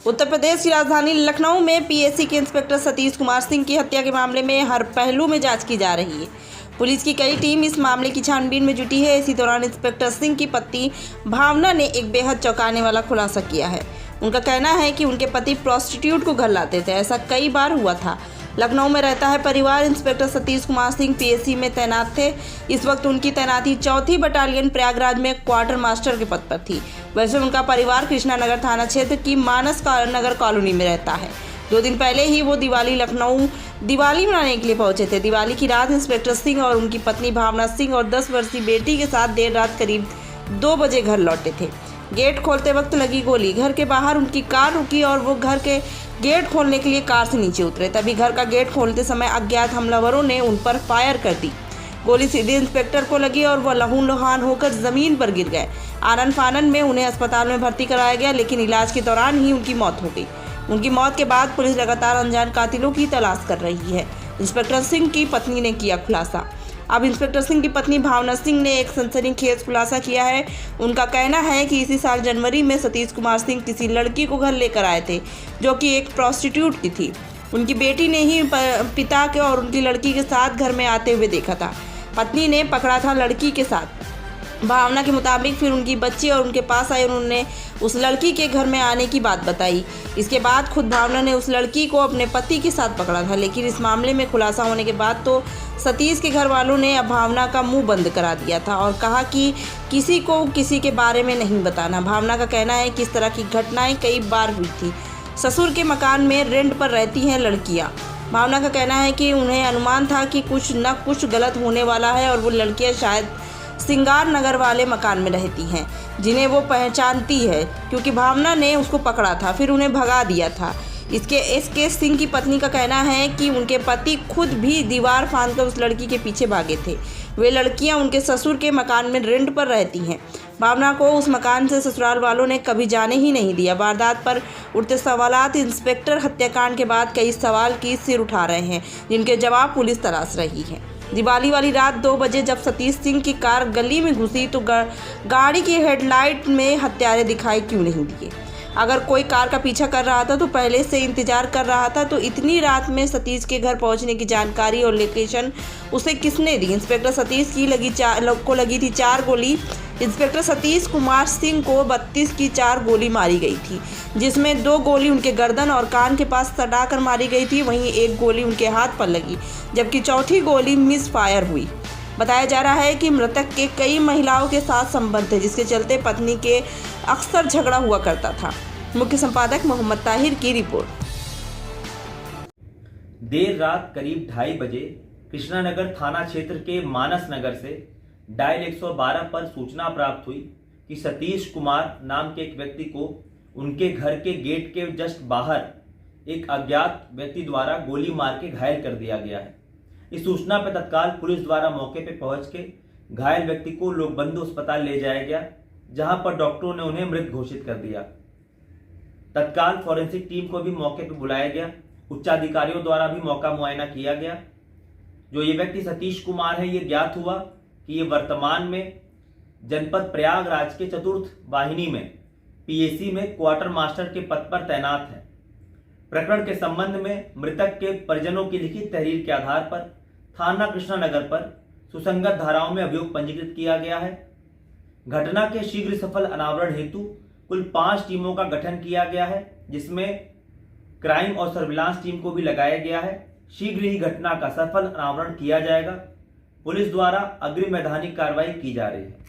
उत्तर प्रदेश की राजधानी लखनऊ में पीएसी के इंस्पेक्टर सतीश कुमार सिंह की हत्या के मामले में हर पहलू में जांच की जा रही है। पुलिस की कई टीम इस मामले की छानबीन में जुटी है। इसी दौरान इंस्पेक्टर सिंह की पत्नी भावना ने एक बेहद चौंकाने वाला खुलासा किया है। उनका कहना है कि उनके पति प्रोस्टिट्यूट को घर लाते थे, ऐसा कई बार हुआ था। लखनऊ में रहता है परिवार। इंस्पेक्टर सतीश कुमार सिंह पीएसी में तैनात थे। इस वक्त उनकी तैनाती 4th बटालियन प्रयागराज में क्वार्टर मास्टर के पद पर थी। वैसे उनका परिवार कृष्णा नगर थाना क्षेत्र की मानस नगर कॉलोनी में रहता है। 2 दिन पहले ही वो लखनऊ दिवाली मनाने के लिए पहुंचे थे। दिवाली की रात इंस्पेक्टर सिंह और उनकी पत्नी भावना सिंह और 10 वर्षीय बेटी के साथ देर रात करीब 2 बजे घर लौटे थे। गेट खोलते वक्त लगी गोली। घर के बाहर उनकी कार रुकी और वो घर के गेट खोलने के लिए कार से नीचे उतरे। तभी घर का गेट खोलते समय अज्ञात हमलावरों ने उन पर फायर कर दी। गोली सीधे इंस्पेक्टर को लगी और वह लहूलुहान होकर जमीन पर गिर गए। आनन फानन में उन्हें अस्पताल में भर्ती कराया गया, लेकिन इलाज के दौरान ही उनकी मौत हो गई। उनकी मौत के बाद पुलिस लगातार अनजान कातिलों की तलाश कर रही है। इंस्पेक्टर सिंह की पत्नी ने किया खुलासा। अब इंस्पेक्टर सिंह की पत्नी भावना सिंह ने एक सनसनीखेज खुलासा किया है। उनका कहना है कि इसी साल जनवरी में सतीश कुमार सिंह किसी लड़की को घर लेकर आए थे, जो कि एक प्रोस्टिट्यूट की थी। उनकी बेटी ने ही पिता के और उनकी लड़की के साथ घर में आते हुए देखा था। पत्नी ने पकड़ा था लड़की के साथ। भावना के मुताबिक फिर उनकी बच्ची और उनके पास आई। उन्होंने उस लड़की के घर में आने की बात बताई। इसके बाद खुद भावना ने उस लड़की को अपने पति के साथ पकड़ा था, लेकिन इस मामले में खुलासा होने के बाद तो सतीश के घर वालों ने अब भावना का मुंह बंद करा दिया था और कहा कि किसी को किसी के बारे में नहीं बताना। भावना का कहना है कि इस तरह की घटनाएं कई बार हुई थी। ससुर के मकान में रेंट पर रहती हैं लड़कियां। भावना का कहना है कि उन्हें अनुमान था कि कुछ न कुछ गलत होने वाला है और वो लड़कियां शायद सिंगार नगर वाले मकान में रहती हैं, जिन्हें वो पहचानती है क्योंकि भावना ने उसको पकड़ा था, फिर उन्हें भगा दिया था। इसके सिंह की पत्नी का कहना है कि उनके पति खुद भी दीवार फांदकर उस लड़की के पीछे भागे थे। वे लड़कियां उनके ससुर के मकान में रेंट पर रहती हैं। भावना को उस मकान से ससुराल वालों ने कभी जाने ही नहीं दिया। वारदात पर उठते सवालात इंस्पेक्टर हत्याकांड के बाद कई सवाल की सिर उठा रहे हैं, जिनके जवाब पुलिस तलाश रही है। दिवाली वाली रात 2 बजे जब सतीश सिंह की कार गली में घुसी तो गाड़ी की हेडलाइट में हत्यारे दिखाई क्यों नहीं दिए? अगर कोई कार का पीछा कर रहा था तो पहले से इंतजार कर रहा था, तो इतनी रात में सतीश के घर पहुंचने की जानकारी और लोकेशन उसे किसने दी? इंस्पेक्टर सतीश की लगी थी 4 गोली। इंस्पेक्टर सतीश कुमार सिंह को 32 की 4 गोली मारी गई थी, जिसमें 2 गोली उनके गर्दन और कान के पास सटाकर मारी गई थी। वहीं 1 गोली उनके हाथ पर लगी, जबकि चौथी गोली मिस फायर हुई। बताया जा रहा है कि मृतक के कई महिलाओं के साथ संबंध थे, जिसके चलते पत्नी के अक्सर झगड़ा हुआ करता था। मुख्य संपादक मोहम्मद ताहिर की रिपोर्ट। देर रात करीब 2:30 बजे कृष्णानगर थाना क्षेत्र के मानस नगर से डायल 112 पर सूचना प्राप्त हुई कि सतीश कुमार नाम के एक व्यक्ति को उनके घर के गेट के जस्ट बाहर एक अज्ञात व्यक्ति द्वारा गोली मार के घायल कर दिया गया है। इस सूचना पर तत्काल पुलिस द्वारा मौके पर पहुंच के घायल व्यक्ति को लोकबंधु अस्पताल ले जाया गया, जहां पर डॉक्टरों ने उन्हें मृत घोषित कर दिया। तत्काल फॉरेंसिक टीम को भी मौके पर बुलाया गया। उच्चाधिकारियों द्वारा भी मौका मुआयना किया गया। जो ये व्यक्ति सतीश कुमार है, ये ज्ञात हुआ कि ये वर्तमान में जनपद प्रयागराज के 4th वाहिनी में पीएसी में क्वार्टर मास्टर के पद पर तैनात है। प्रकरण के संबंध में मृतक के परिजनों की लिखित तहरीर के आधार पर थाना कृष्णानगर पर सुसंगत धाराओं में अभियोग पंजीकृत किया गया है। घटना के शीघ्र सफल अनावरण हेतु कुल 5 टीमों का गठन किया गया है, जिसमें क्राइम और सर्विलांस टीम को भी लगाया गया है। शीघ्र ही घटना का सफल अनावरण किया जाएगा। पुलिस द्वारा अग्रिम वैधानिक कार्रवाई की जा रही है।